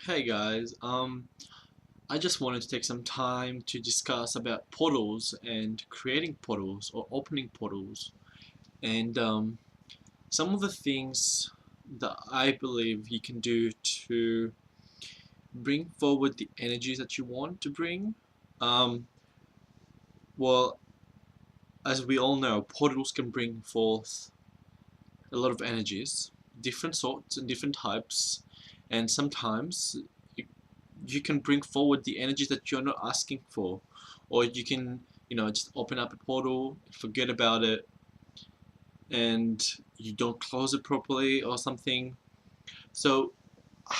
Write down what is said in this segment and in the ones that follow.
Hey guys, I just wanted to take some time to discuss about portals and creating portals or opening portals and some of the things that I believe you can do to bring forward the energies that you want to bring. Um, well, as we all know, portals can bring forth a lot of energies, different sorts and different types, and sometimes you can bring forward the energies that you're not asking for, or you can just open up a portal, forget about it, and you don't close it properly or something. So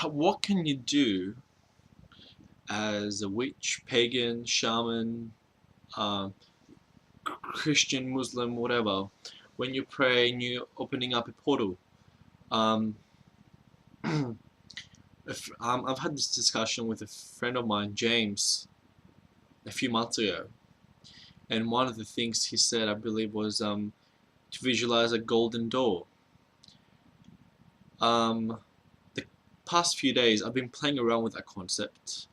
what can you do as a witch, pagan, shaman, uh, Christian, Muslim, whatever, when you pray and you're opening up a portal? um, I've had this discussion with a friend of mine, James, a few months ago, and one of the things he said, I believe, was to visualize a golden door. Um, the past few days, I've been playing around with that concept,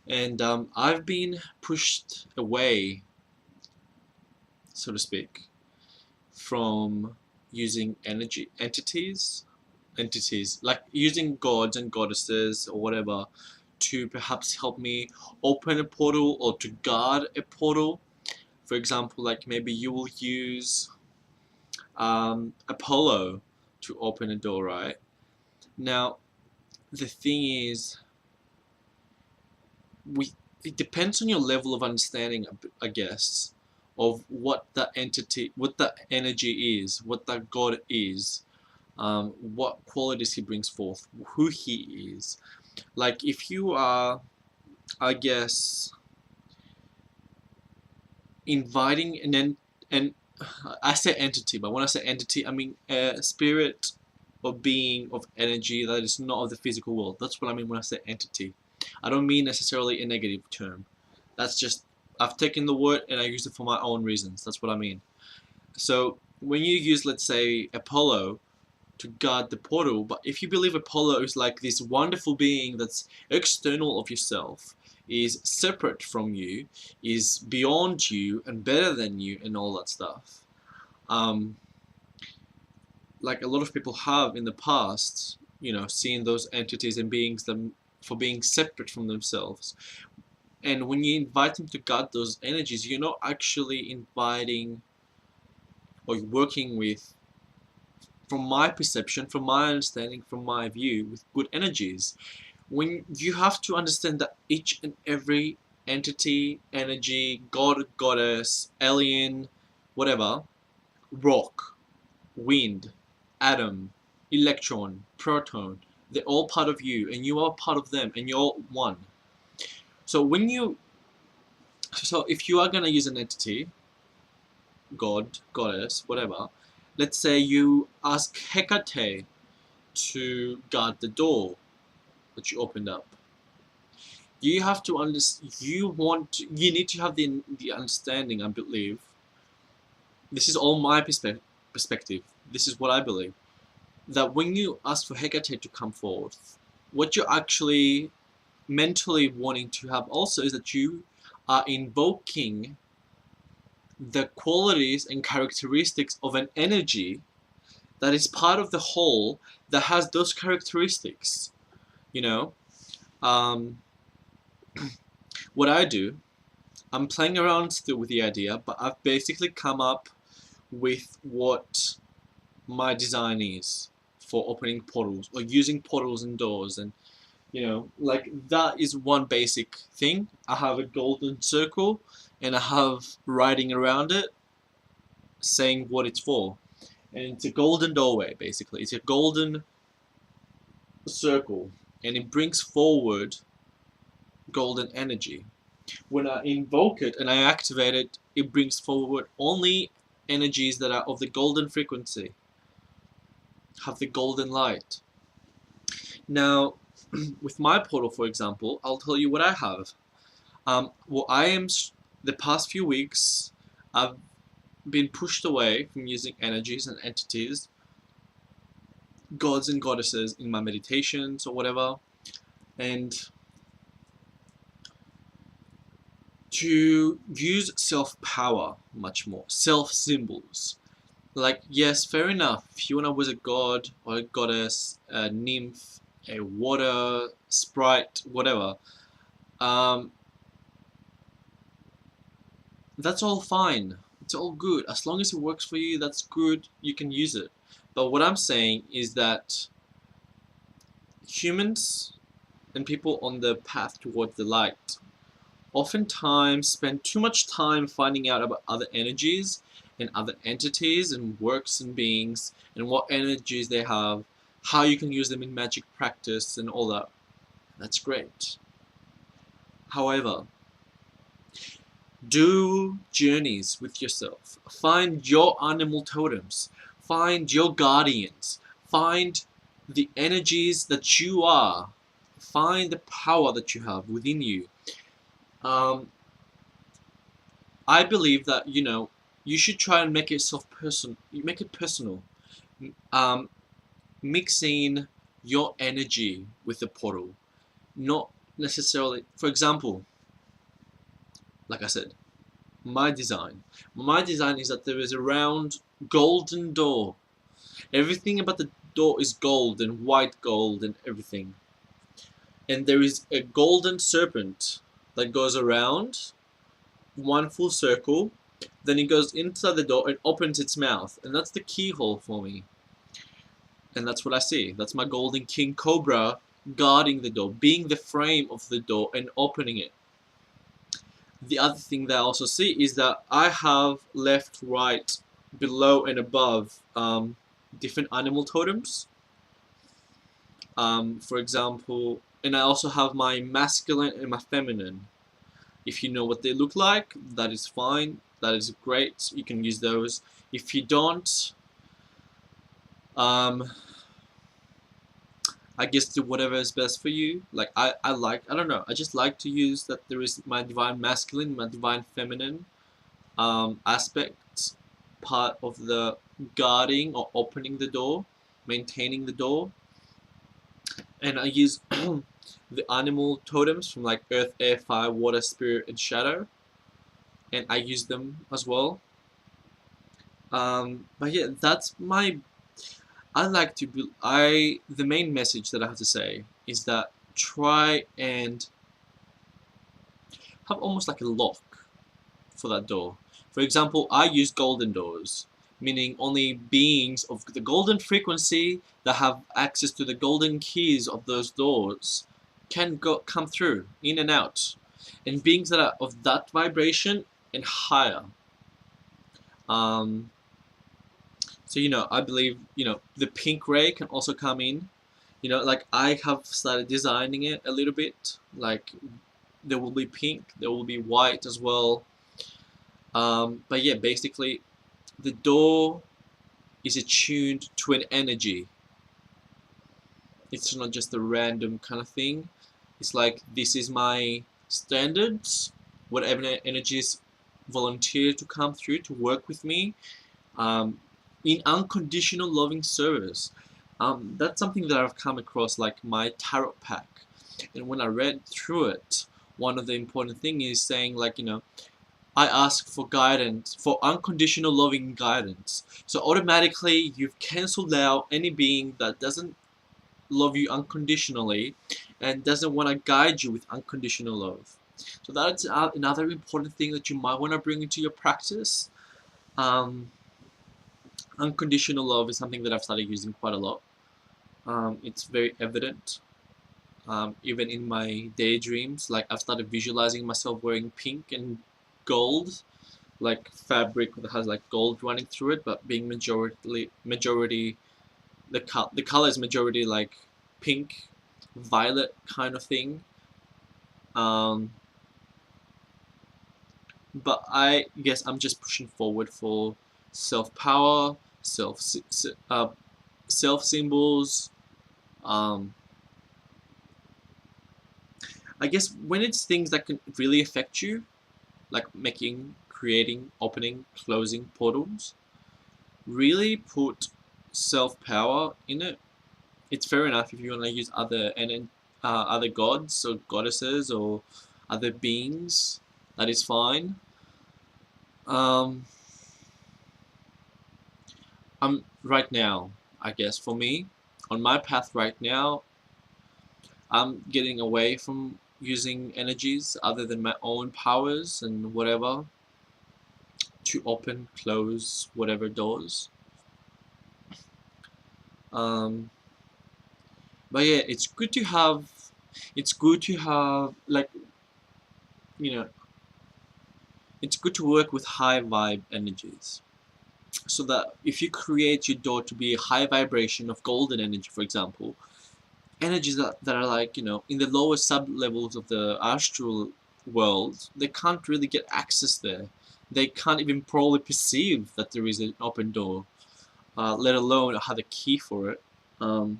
and I've been pushed away, so to speak, from using energy entities like using gods and goddesses or whatever to perhaps help me open a portal or to guard a portal. For example, like maybe you will use Apollo to open a door, right? Now, the thing is, we it depends on your level of understanding, I guess, of what that entity, what that energy is, what that God is, what qualities he brings forth, who he is. Like if you are, I guess, inviting an I say entity, but when I say entity, I mean a spirit or being of energy that is not of the physical world. That's what I mean when I say entity. I don't mean necessarily a negative term. That's just, I've taken the word and I use it for my own reasons. That's what I mean. So when you use, let's say, Apollo to guard the portal, but if you believe Apollo is like this wonderful being that's external of yourself, is separate from you, is beyond you and better than you and all that stuff, um, like a lot of people have in the past, seen those entities and beings them for being separate from themselves. And when you invite them to guard those energies, you're not actually inviting or working with, from my perception, from my understanding, from my view, with good energies. When you have to understand that each and every entity, energy, god, goddess, alien, whatever, rock, wind, atom, electron, proton, they're all part of you and you are part of them and you're all one. So when you so if you are going to use an entity, god, goddess, whatever, let's say you ask Hecate to guard the door that you opened up. You have to understand. You need to have the understanding. I believe this is all my perspective. This is what I believe, that when you ask for Hecate to come forth, what you're actually mentally wanting to have also is that you are invoking the qualities and characteristics of an energy that is part of the whole that has those characteristics. You know, um, what I do, I'm playing around still with the idea, but I've basically come up with what my design is for opening portals or using portals and doors. And like that is one basic thing. I have a golden circle and I have writing around it saying what it's for. And it's a golden doorway, basically. It's a golden circle and it brings forward golden energy. When I invoke it and I activate it, it brings forward only energies that are of the golden frequency, have the golden light. Now, with my portal, for example, I'll tell you what I have. Well, the past few weeks, I've been pushed away from using energies and entities, gods and goddesses in my meditations or whatever. And to use self-power much more, self-symbols. Like, yes, fair enough. If you want to was a god or a goddess, a nymph, a water sprite, whatever, um, that's all fine. It's all good. As long as it works for you, that's good. You can use it. But what I'm saying is that humans and people on the path towards the light oftentimes spend too much time finding out about other energies and other entities and works and beings and what energies they have, how you can use them in magic practice and all that. That's great. However, do journeys with yourself. Find your animal totems. Find your guardians. Find the energies that you are. Find the power that you have within you. Um, I believe that you should try and make make it personal. Um, Mixing your energy with the portal, not necessarily. For example, like I said, my design. My design is that there is a round golden door. Everything about the door is gold and white gold and everything. And there is a golden serpent that goes around one full circle. Then it goes inside the door and opens its mouth. And that's the keyhole for me. And that's what I see. That's my golden king cobra guarding the door, being the frame of the door and opening it. The other thing that I also see is that I have left, right, below and above different animal totems. For example, and I also have my masculine and my feminine. If you know what they look like, that is fine. That is great. You can use those. If you don't, um, I guess do whatever is best for you. Like I don't know. I just like to use that there is my divine masculine, my divine feminine aspect, part of the guarding or opening the door, maintaining the door. And I use the animal totems from like earth, air, fire, water, spirit, and shadow. And I use them as well. But yeah, that's my. I like to be. The main message that I have to say is that try and have almost like a lock for that door. For example, I use golden doors, meaning only beings of the golden frequency that have access to the golden keys of those doors can come through, in and out. And beings that are of that vibration and higher. Um, so I believe the pink ray can also come in. Like I have started designing it a little bit. Like there will be pink, there will be white as well. But yeah, basically, the door is attuned to an energy. It's not just a random kind of thing. It's like this is my standards. Whatever energies volunteer to come through to work with me, in unconditional loving service. That's something that I've come across, like my tarot pack, and when I read through it, one of the important thing is saying like I ask for guidance, for unconditional loving guidance. So automatically you've cancelled out any being that doesn't love you unconditionally and doesn't want to guide you with unconditional love. So that's another important thing that you might want to bring into your practice. Um, Unconditional love is something that I've started using quite a lot. It's very evident, even in my daydreams. Like I've started visualizing myself wearing pink and gold, like fabric that has like gold running through it, but being majority the color is majority like pink, violet kind of thing. Um, but I guess I'm just pushing forward for self power, self symbols. Um, I guess when it's things that can really affect you, like making, creating, opening, closing portals, really put self power in it. It's fair enough if you want to use other other gods or goddesses or other beings, that is fine. Um, I'm right now, I guess for me, on my path right now, I'm getting away from using energies other than my own powers and whatever to open, close whatever doors. Um, but yeah, it's good to have like, you know, it's good to work with high vibe energies. So that if you create your door to be a high vibration of golden energy, for example, energies that are like, in the lower sub levels of the astral world, they can't really get access there. They can't even probably perceive that there is an open door, let alone have a key for it. Um,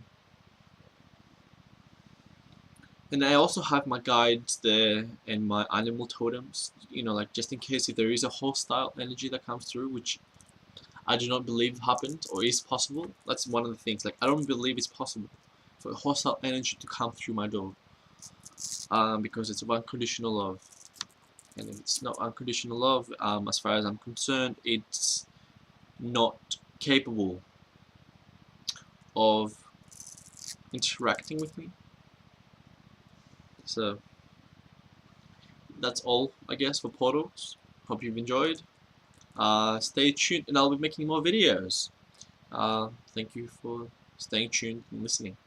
and I also have my guides there and my animal totems, like just in case if there is a hostile energy that comes through, which I do not believe happened or is possible. That's one of the things. Like, I don't believe it's possible for a hostile energy to come through my door, because it's unconditional love. And if it's not unconditional love, as far as I'm concerned, it's not capable of interacting with me. So that's all, I guess, for portals. Hope you've enjoyed. Stay tuned, and I'll be making more videos. Thank you for staying tuned and listening.